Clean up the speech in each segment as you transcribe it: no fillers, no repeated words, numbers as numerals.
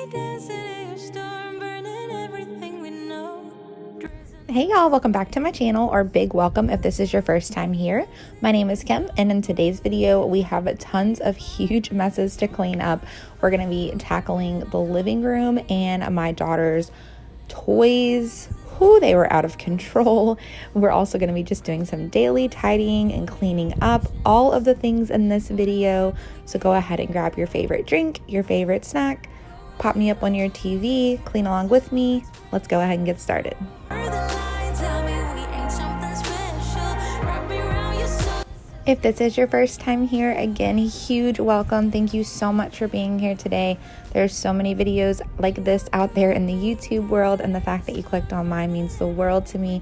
Hey y'all, welcome back to my channel, or big welcome if this is your first time here. My name is Kim, and in today's video we have tons of huge messes to clean up. We're going to be tackling the living room and my daughter's toys. They were out of control. We're also going to be just doing some daily tidying and cleaning up, all of the things in this video. So go ahead and grab your favorite drink, your favorite snack, pop me up on your TV, clean along with me. Let's go ahead and get started. If this is your first time here, again, huge welcome. Thank you so much for being here today. There's so many videos like this out there in the YouTube world, and the fact that you clicked on mine means the world to me.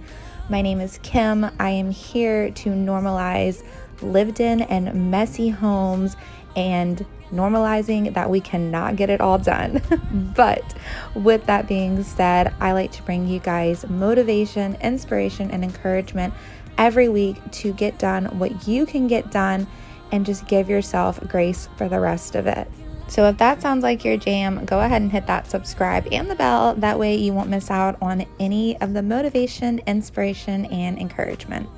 My name is Kim. I am here to normalize lived-in and messy homes and normalizing that we cannot get it all done. But with that being said, I like to bring you guys motivation, inspiration, and encouragement every week to get done what you can get done and just give yourself grace for the rest of it. So if that sounds like your jam, go ahead and hit that subscribe and the bell. That way you won't miss out on any of the motivation, inspiration, and encouragement.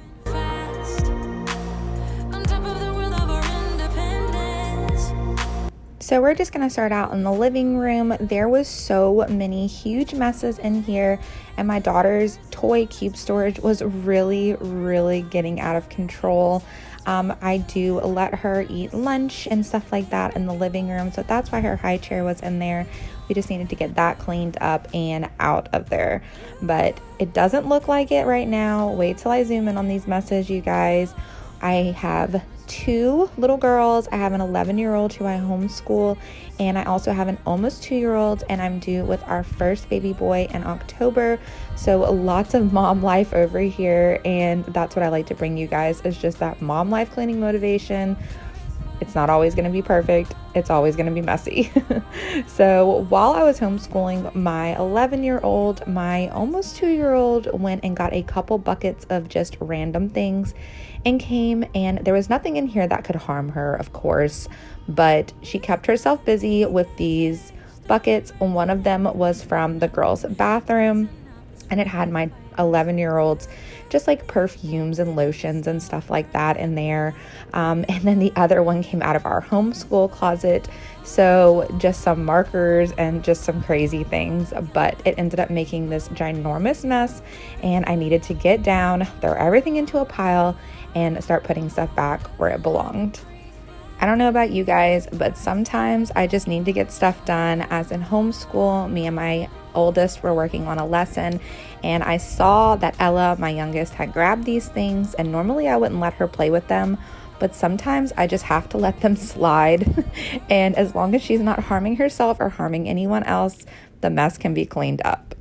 So we're just going to start out in the living room. There was so many huge messes in here, and my daughter's toy cube storage was really getting out of control. I do let her eat lunch and stuff like that in the living room, so that's why her high chair was in there. We just needed to get that cleaned up and out of there, but it doesn't look like it right now. Wait till I zoom in on these messes, you guys. I have two little girls. I have an 11-year-old who I homeschool, and I also have an almost 2-year-old, and I'm due with our first baby boy in October. So lots of mom life over here, and that's what I like to bring you guys, is just that mom life cleaning motivation. It's not always going to be perfect. It's always going to be messy. So while I was homeschooling my 11-year-old, my almost 2-year-old went and got a couple buckets of just random things and came, and there was nothing in here that could harm her, of course, but she kept herself busy with these buckets. One of them was from the girls' bathroom, and it had my 11-year-old's just like perfumes and lotions and stuff like that in there. And then the other one came out of our homeschool closet. So just some markers and just some crazy things, but it ended up making this ginormous mess, and I needed to get down, throw everything into a pile, and start putting stuff back where it belonged. I don't know about you guys, but sometimes I just need to get stuff done. As in homeschool, me and my oldest were working on a lesson, and I saw that Ella, my youngest, had grabbed these things, and normally I wouldn't let her play with them, but sometimes I just have to let them slide. And as long as she's not harming herself or harming anyone else, the mess can be cleaned up.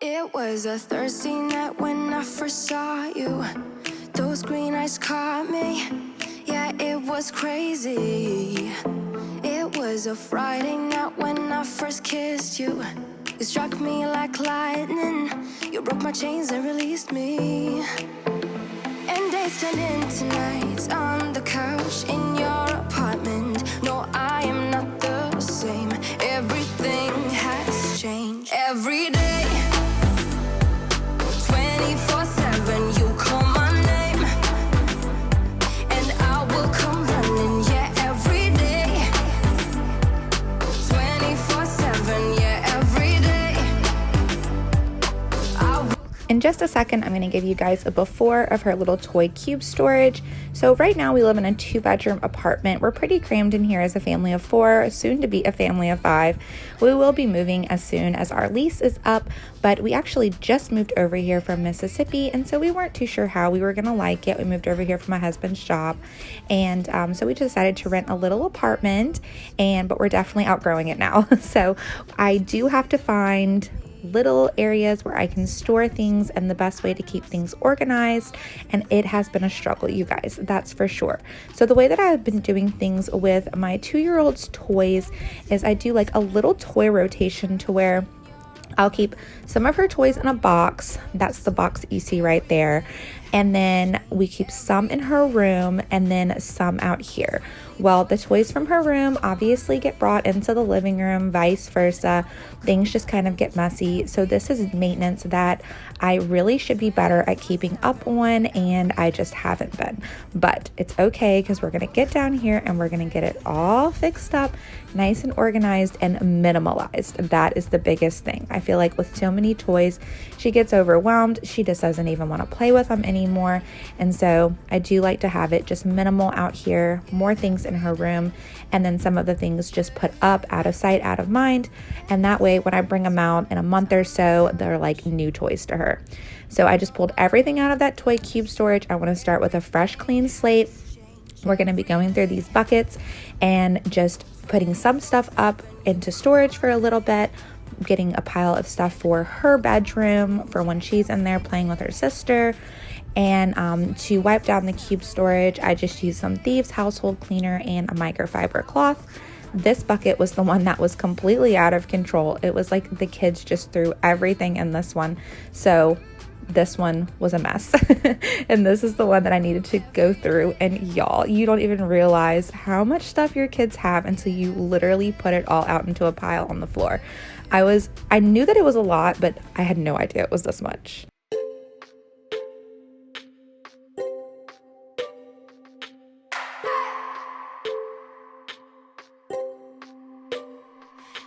It was a Thursday night when I first saw you. Those green eyes caught me. Yeah, it was crazy. It was a Friday night when I first kissed you. You struck me like lightning. You broke my chains and released me. And days turned into nights on the couch in your apartment. No, I am not the same. Everything has changed. Every day, 24/7, you call my name, and I will come running. Yeah, every day, 24/7. Yeah, every day. In just a second, I'm going to give you guys a before of her little toy cube storage. So right now we live in a 2-bedroom apartment. We're pretty crammed in here as a family of 4, soon to be a family of 5. We will be moving as soon as our lease is up, but we actually just moved over here from Mississippi, and so we weren't too sure how we were going to like it. We moved over here from my husband's job, and so we decided to rent a little apartment, but we're definitely outgrowing it now. So I do have to find little areas where I can store things and the best way to keep things organized, and it has been a struggle, you guys, that's for sure. So the way that I've been doing things with my 2-year-old's toys is I do like a little toy rotation to where I'll keep some of her toys in a box. That's the box that you see right there. And then we keep some in her room and then some out here. Well, the toys from her room obviously get brought into the living room, vice versa. Things just kind of get messy. So this is maintenance that I really should be better at keeping up on, and I just haven't been. But it's okay because we're going to get down here and we're going to get it all fixed up, nice and organized and minimalized. That is the biggest thing. I feel like with so many toys, she gets overwhelmed. She just doesn't even want to play with them anymore. And so I do like to have it just minimal out here, more things in her room, and then some of the things just put up out of sight, out of mind. And that way, when I bring them out in a month or so, they're like new toys to her. So I just pulled everything out of that toy cube storage. I want to start with a fresh, clean slate. We're going to be going through these buckets and just putting some stuff up into storage for a little bit, getting a pile of stuff for her bedroom for when she's in there playing with her sister. And to wipe down the cube storage, I just used some Thieves household cleaner and a microfiber cloth. This bucket was the one that was completely out of control. It was like the kids just threw everything in this one. So this one was a mess. And this is the one that I needed to go through. And y'all, you don't even realize how much stuff your kids have until you literally put it all out into a pile on the floor. I knew that it was a lot, but I had no idea it was this much.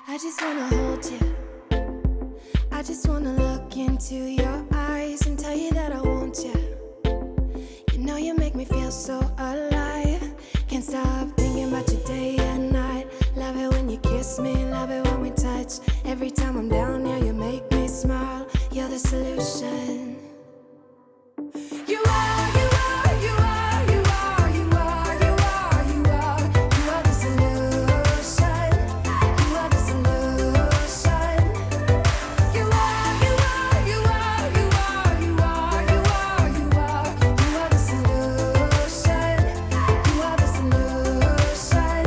I just wanna hold you. I just wanna look into your eyes and tell you that I want you. You know you make me feel so alive. Can't stop thinking about you day and night. Love it when you kiss me, love it when we touch. Every time I'm down here, you make me smile. You're the solution. You are, you are, you are, you are, you are, you are, you are. You are the solution. You are the solution. You are, you are, you are, you are, you are, you are, you are. You are the solution. You are the solution.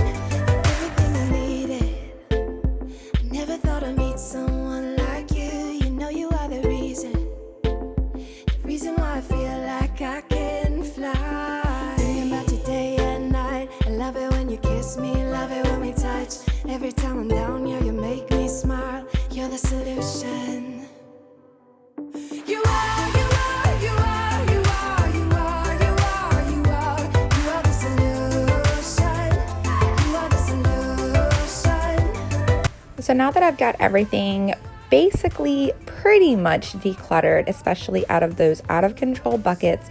Everything I needed. I never thought I'd meet someone like you. You know you are the reason. The reason why I feel like I can fly. Thinking about you day and night. I love it when you kiss me, love it when we touch. Every time I'm down here, you make me smile. You're the solution. You are, you are, you are, you are, you are, you are, you are. You are the solution. You are the solution. So now that I've got everything basically pretty much decluttered, especially out of those out of control buckets,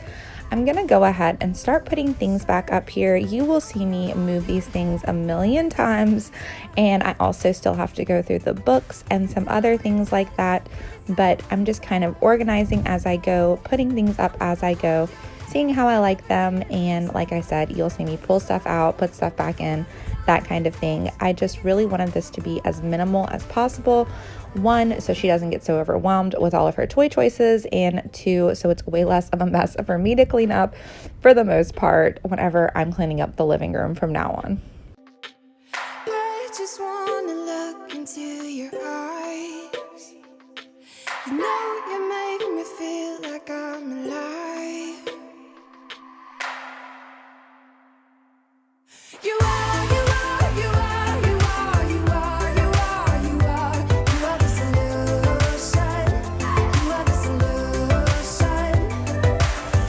I'm gonna go ahead and start putting things back up here. You will see me move these things a million times, and I also still have to go through the books and some other things like that, but I'm just kind of organizing as I go, putting things up as I go, seeing how I like them. And like I said, you'll see me pull stuff out, put stuff back in, that kind of thing. I just really wanted this to be as minimal as possible. One, so she doesn't get so overwhelmed with all of her toy choices, and two, so it's way less of a mess for me to clean up for the most part whenever I'm cleaning up the living room from now on. I just wanna look into your eyes. You know you make me feel like I'm alive. You are, you are, you are, you are, you are, you are, you are. You are the solution. You are the solution.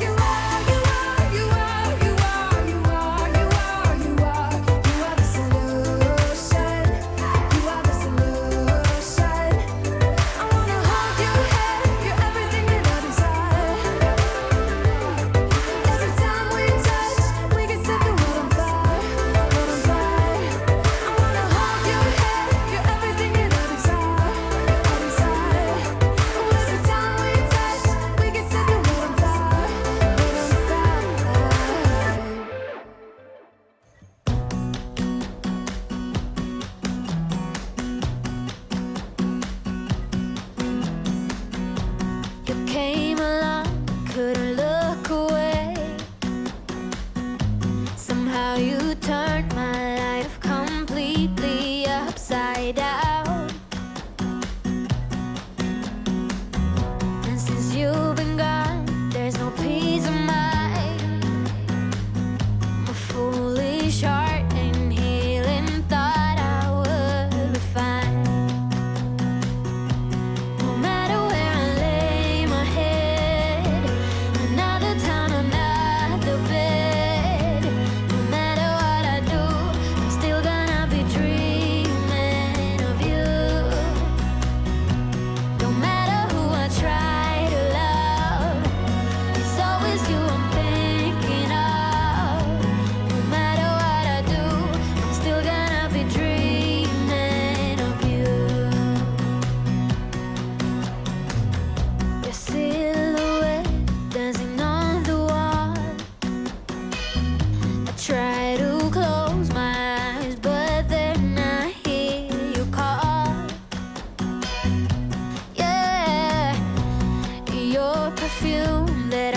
You are, you are, you are, you are, you are, you are, you are. You are the solution.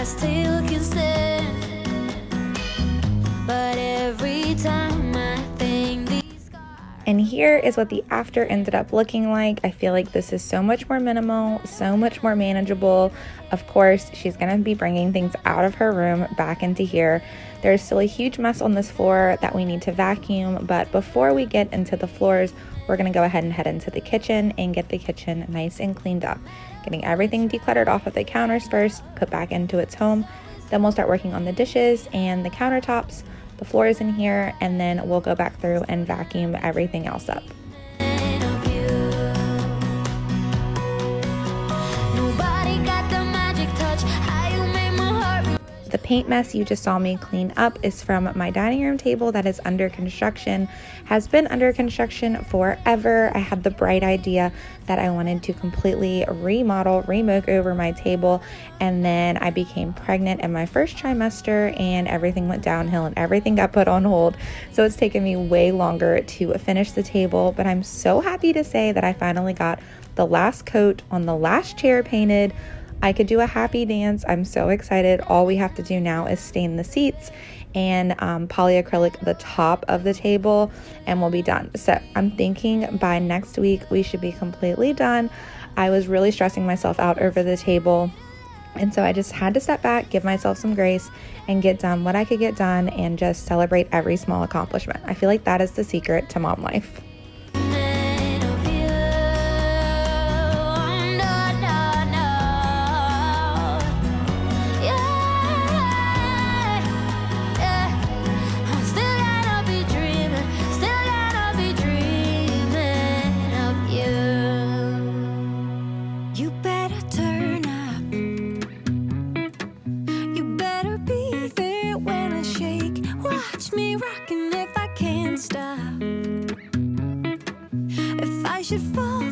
I still can stand. But every time I think these scars. And here is what the after ended up looking like. I feel like this is so much more minimal, so much more manageable. Of course, she's going to be bringing things out of her room back into here. There's still a huge mess on this floor that we need to vacuum, but before we get into the floors, we're going to go ahead and head into the kitchen and get the kitchen nice and cleaned up. Getting everything decluttered off of the counters first, put back into its home. Then we'll start working on the dishes and the countertops, the floors in here, and then we'll go back through and vacuum everything else up. The paint mess you just saw me clean up is from my dining room table that is under construction, has been under construction forever. I had the bright idea that I wanted to completely remodel, remoke over my table, and then I became pregnant in my first trimester and everything went downhill and everything got put on hold. So it's taken me way longer to finish the table, but I'm so happy to say that I finally got the last coat on the last chair painted. I could do a happy dance. I'm so excited. All we have to do now is stain the seats and polyacrylic the top of the table, and we'll be done. So I'm thinking by next week we should be completely done. I was really stressing myself out over the table, and so I just had to step back, give myself some grace, and get done what I could get done and just celebrate every small accomplishment. I feel like that is the secret to mom life.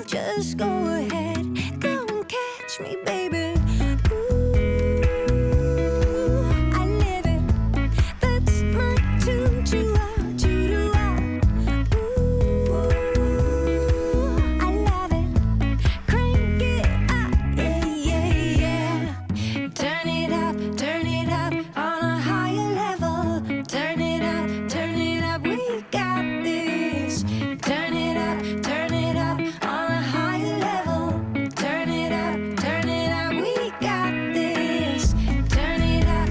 Just go ahead, go and catch me, baby. Ooh, I live it. That's my tune. Ooh, I love it. Crank it up, yeah. Turn it up on a higher level. Turn it up, we got this. Turn it up on a higher level. Turn it up, we got this. Turn it up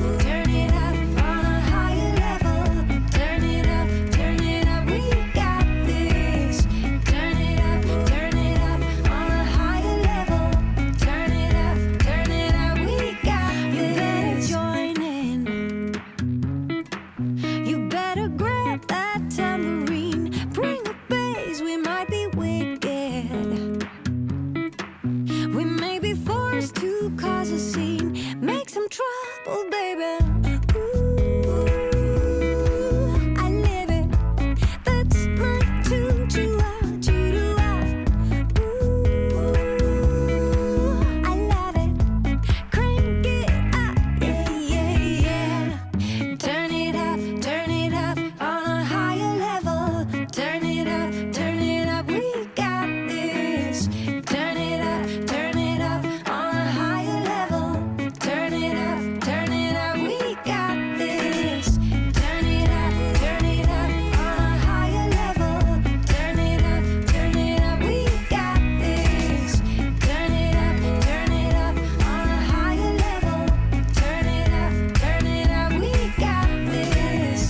on a higher level. Turn it up, we got this. Turn it up on a higher level. Turn it up, we got this. You better join in. You better grab that tambourine. Bring the bass, we might be wicked. We may be forced to cause a scene, make some trouble, baby. Ooh, I live it. That's my tune. Ooh, I love it. Crank it up, yeah. Turn it up on a higher level. Turn it up, we got this. Turn it up on a higher level. Turn it up, we got this. Turn it up on a higher level. Turn it up, we got this. Turn it up on a higher level. Turn it up, we got this.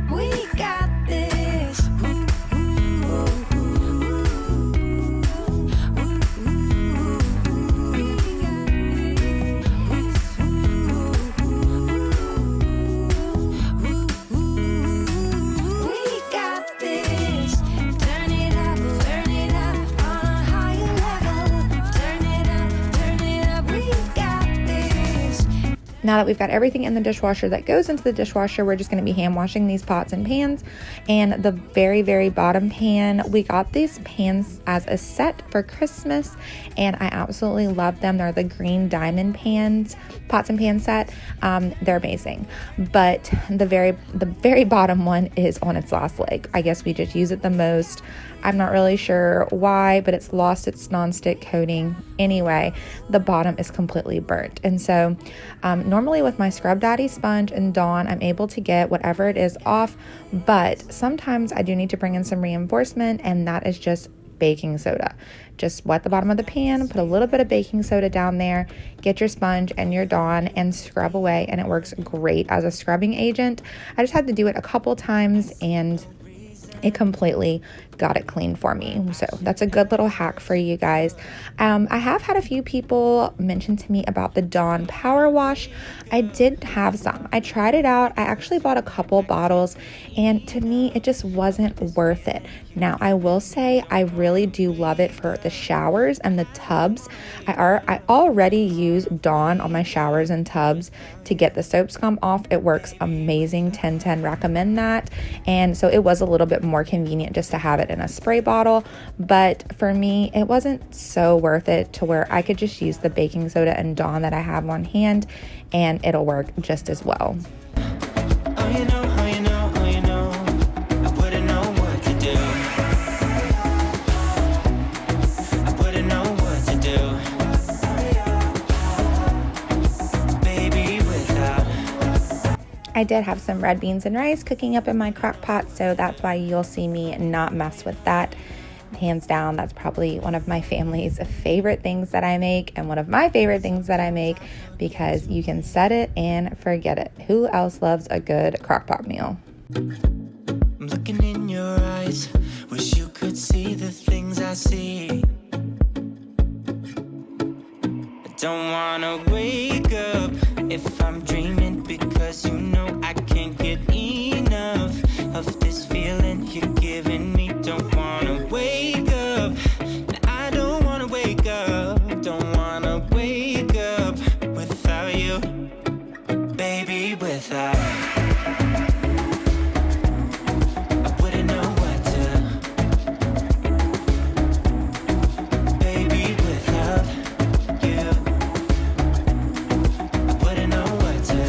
We got this. We got this. We got this. Turn it up on a higher level. Turn it up, we got this. Now that we've got everything in the dishwasher that goes into the dishwasher, we're just going to be hand washing these pots and pans. And the very, very bottom pan, we got these pans as a set for Christmas, and I absolutely love them. They're the green diamond pans, pots and pan set. They're amazing. But the very bottom one is on its last leg. I guess we just use it the most. I'm not really sure why, but it's lost its nonstick coating. Anyway, the bottom is completely burnt. And so normally with my Scrub Daddy sponge and Dawn, I'm able to get whatever it is off, but sometimes I do need to bring in some reinforcement, and that is just baking soda. Just wet the bottom of the pan, put a little bit of baking soda down there, get your sponge and your Dawn and scrub away, and it works great as a scrubbing agent. I just had to do it a couple times and it completely got it clean for me. So that's a good little hack for you guys. I have had a few people mention to me about the Dawn Power Wash. I did have some. I tried it out. I actually bought a couple bottles, and to me, it just wasn't worth it. Now, I will say I really do love it for the showers and the tubs. I already use Dawn on my showers and tubs to get the soap scum off. It works amazing. 10/10 recommend that. And so it was a little bit more convenient just to have it in a spray bottle, but for me it wasn't so worth it to where I could just use the baking soda and Dawn that I have on hand and it'll work just as well. I did have some red beans and rice cooking up in my crock pot, so that's why you'll see me not mess with that. Hands down, that's probably one of my family's favorite things that I make, and one of my favorite things that I make because you can set it and forget it. Who else loves a good crock pot meal? I'm looking in your eyes, wish you could see the things I see. I don't wanna wake up if I'm dreaming, because you know I can't get enough of this feeling you're giving me. Don't wanna wake up, I don't wanna wake up, don't wanna wake up without you, baby, without. I wouldn't know what to, baby, without you. I wouldn't know what to,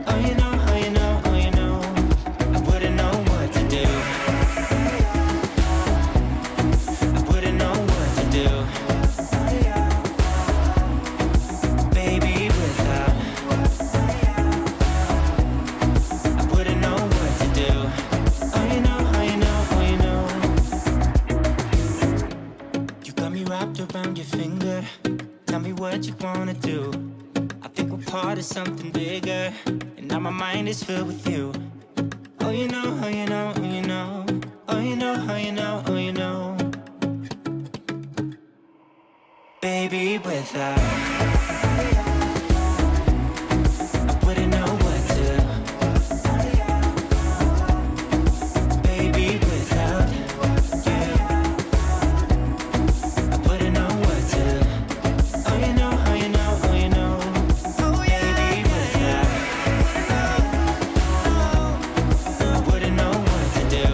oh you know, oh you know, oh you know, I wouldn't know what to do. I wouldn't know what to do, baby, without. I wouldn't know what to do, oh you know, oh you know, oh you know. You got me wrapped around your finger, tell me what you wanna do. I think we're part of something bigger, and now my mind is filled with you. Oh you know, oh you know, oh you know, oh you know, oh you know, oh you know, baby, without. I wouldn't know what to, baby, without you. I wouldn't know what to, oh you know, oh you know, oh you know, baby, without. I wouldn't know what to do,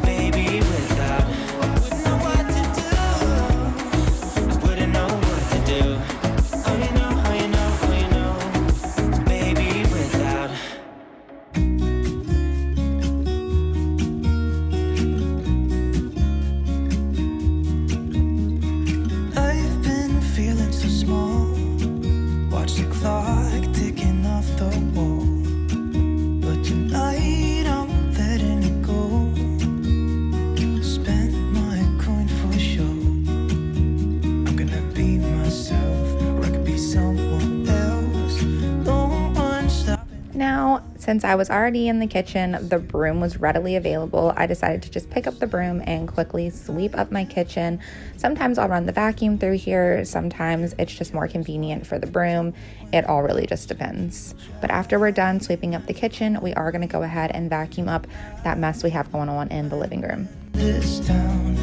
baby, without. I wouldn't know what to do, I wouldn't know what to do, oh you know, oh you know, oh you know, baby, without. I've been feeling so small, watch the clock ticking off the wall, but tonight I'm letting it go. Spend my coin for sure. I'm gonna be myself, or I could be someone else. No one stopping. Now, since I was already in the kitchen, the broom was readily available. I decided to just pick up the broom and quickly sweep up my kitchen. Sometimes I'll run the vacuum through here. Sometimes it's just more convenient for the broom. It all really just depends. But after we're done sweeping up the kitchen, we are gonna go ahead and vacuum up that mess we have going on in the living room. This town,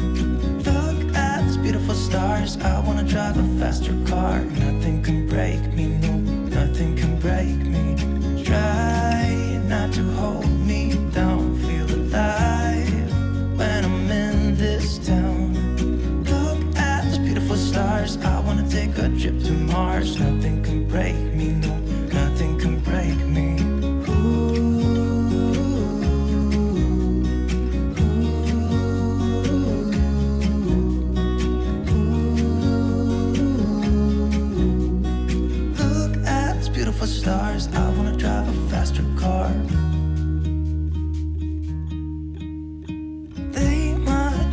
look at these beautiful stars. I wanna drive a faster car. Nothing can break me, no, nothing can break me. Try not to hold me down, feel alive when I'm in this town. Look at these beautiful stars. I wanna take a trip to Mars. Nothing can break me, no, nothing can break me. Ooh.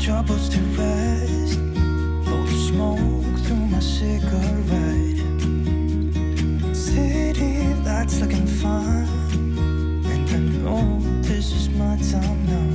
troubles to rest. Blow the smoke through my cigarette. City lights looking fine, and I know this is my time now.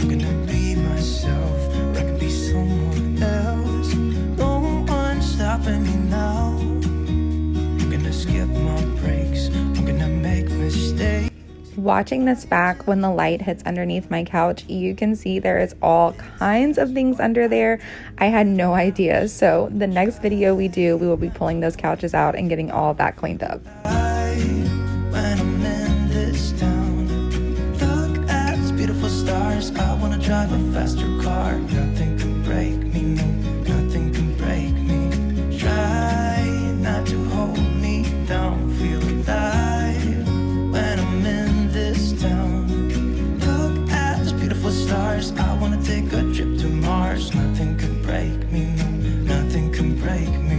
I'm gonna be myself, or I could be someone else. No one's stopping me now. I'm gonna skip my breaks, I'm gonna make mistakes. Watching this back when the light hits underneath my couch, you can see there is all kinds of things under there. I had no idea. So the next video we do, we will be pulling those couches out and getting all of that cleaned up. When I'm in this town, look at these beautiful stars. I wanna drive a faster car. Nothing can break me, no, nothing can break me. Try not to hold me down, feel alive when I'm in this town. Look at these beautiful stars. I wanna take a trip to Mars. Nothing can break me, no, nothing can break me.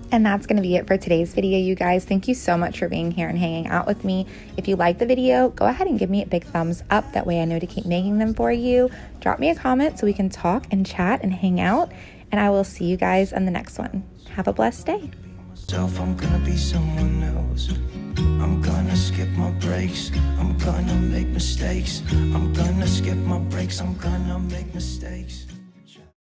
And that's going to be it for today's video, you guys. Thank you so much for being here and hanging out with me. If you like the video, go ahead and give me a big thumbs up. That way I know to keep making them for you. Drop me a comment so we can talk and chat and hang out. And I will see you guys on the next one. Have a blessed day. I'm gonna be someone else. I'm gonna skip my breaks. I'm gonna make mistakes. I'm gonna skip my breaks. I'm gonna make mistakes.